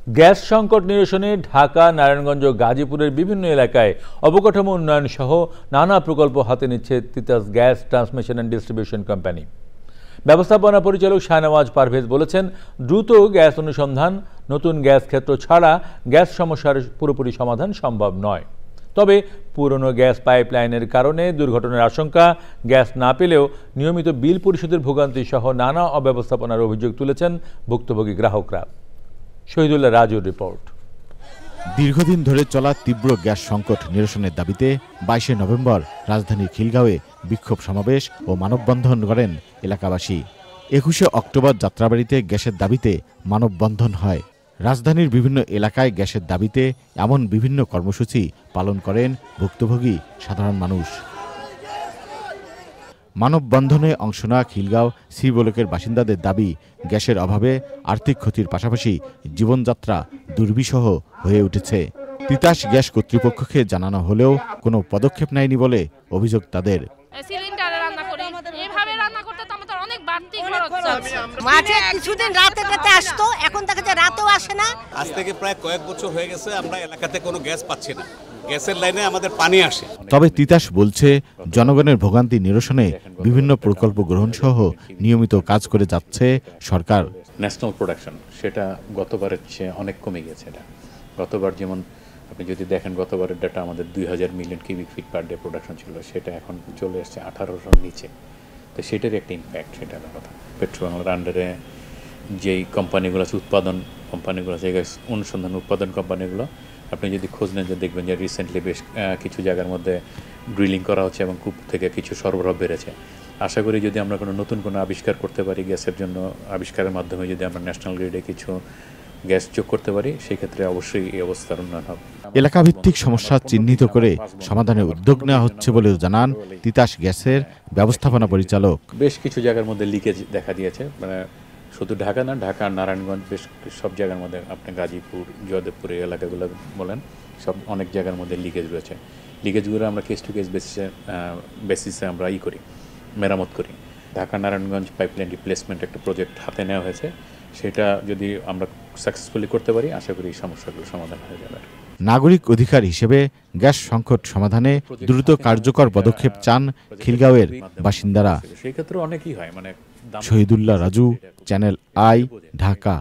Gas সংকট নিরসনে ঢাকা, নারায়ণগঞ্জ ও গাজীপুরের বিভিন্ন এলাকায় অবকাঠামো উন্নয়ন সহ নানা প্রকল্প হাতে নিচ্ছে Titas gas transmission and distribution company. ব্যবস্থাপনা পরিচালক শাহনওয়াজ পারভেজ বলেছেন, দ্রুত গ্যাস অনুসন্ধান, নতুন গ্যাস ক্ষেত্র ছাড়া গ্যাস সমস্যার পুরোপুরি সমাধান সম্ভব নয়। তবে পুরনো গ্যাস পাইপলাইনের কারণে দুর্ঘটনার আশঙ্কা, গ্যাস না পেলেও নিয়মিত বিল পরিশোধের ভোগান্তি সহ নানা অব্যবস্থাপনার অভিযোগ তুলেছেন ভুক্তভোগী গ্রাহকরা। শহীদুল্লাহ রাজুর রিপোর্ট। দীর্ঘদিন ধরে চলা তীব্র গ্যাস সংকট নিরসনের দাবিতে 22শে নভেম্বর রাজধানীর খিলগাঁওয়ে বিক্ষোভ সমাবেশ ও মানববন্ধন করেন এলাকাবাসী। 21শে অক্টোবর যাত্রাবাড়িতে গ্যাসের দাবিতে মানববন্ধন হয়। রাজধানীর বিভিন্ন এলাকায় গ্যাসের দাবিতে এমন বিভিন্ন কর্মসূচি পালন করেন ভুক্তভোগী সাধারণ মানুষ। মানববন্ধনে অংশ নেওয়া খিলগাঁও সি ব্লকের বাসিন্দাদের দাবি, গ্যাসের অভাবে আর্থিক ক্ষতির পাশাপাশি জীবনযাত্রা দুর্বিষহ হয়ে উঠেছে। তিতাস গ্যাস কর্তৃপক্ষকে জানানো হলেও কোনো পদক্ষেপ নেয়নি বলে অভিযোগ তাদের। কিছুদিন রাতে আসতো, এখন দেখা যায় রাতেও আসে না। আজ থেকে প্রায় কয়েক বছর হয়ে গেছে আমরা এলাকাতে কোনো গ্যাস পাচ্ছি না। গ্যাসের লাইনে আমাদের পানি আসে। তবে তিতাস বলছে, জনগণের ভোগান্তি নিরসনে বিভিন্ন প্রকল্প গ্রহণ সহ নিয়মিত কাজ করে যাচ্ছে সরকার। ন্যাশনাল প্রোডাকশন সেটা গতবারের চেয়ে অনেক কমে গেছে। এটা গতবার যেমন আপনি যদি দেখেন, গতবারের ডাটা আমাদের 2000 million cubic feet per day production ছিল, সেটা এখন চলে আসছে 1800-র নিচে। তো সেটার একটা ইম্প্যাক্ট, সেটার কথা। পেট্রোবাংলার আন্ডারে যেই কোম্পানিগুলো আছে, উৎপাদন কোম্পানিগুলো আছে, অনুসন্ধান উৎপাদন কোম্পানিগুলো, আপনি যদি খোঁজ নেন যে দেখবেন যে রিসেন্টলি বেশ কিছু জায়গার মধ্যে ড্রিলিং করা হচ্ছে এবং কূপ থেকে কিছু সরবরাহ বেড়েছে। আশা করি যদি আমরা নতুন কোনো আবিষ্কার করতে পারি গ্যাসের জন্য, আবিষ্কারের মাধ্যমে যদি আমরা ন্যাশনাল গ্রিডে কিছু গ্যাস যোগ করতে পারি, সেই ক্ষেত্রে অবশ্যই এই অবস্থার উন্নয়ন হবে। এলাকাভিত্তিক সমস্যা চিহ্নিত করে সমাধানের উদ্যোগ নেওয়া হচ্ছে বলেও জানান তিতাস গ্যাসের ব্যবস্থাপনা পরিচালক। বেশ কিছু জায়গার মধ্যে লিকেজ দেখা দিয়েছে, মানে শুধু ঢাকা না, ঢাকা, নারায়ণগঞ্জ, বেশ সব জায়গার মধ্যে, আপনি গাজীপুর, জয়দেবপুর এই এলাকাগুলো বলেন, সব অনেক জায়গার মধ্যে লিকেজ রয়েছে। লিকেজগুলো আমরা কেস টু কেস বেসিসে আমরা করি, মেরামত করি। ঢাকা নারায়ণগঞ্জ পাইপলাইন রিপ্লেসমেন্ট একটা প্রজেক্ট হাতে নেওয়া হয়েছে, সেটা যদি আমরা সাকসেসফুলি করতে পারি, আশা করি এই সমস্যাগুলো সমাধান হয়ে যাবে। নাগরিক অধিকার হিসেবে গ্যাস সংকট সমাধানে দ্রুত কার্যকর পদক্ষেপ চান খিলগাঁওয়ের বাসিন্দারা। সেই ক্ষেত্রে অনেকই হয়, মানে শহীদুল্লাহ রাজু, চ্যানেল আই, ঢাকা।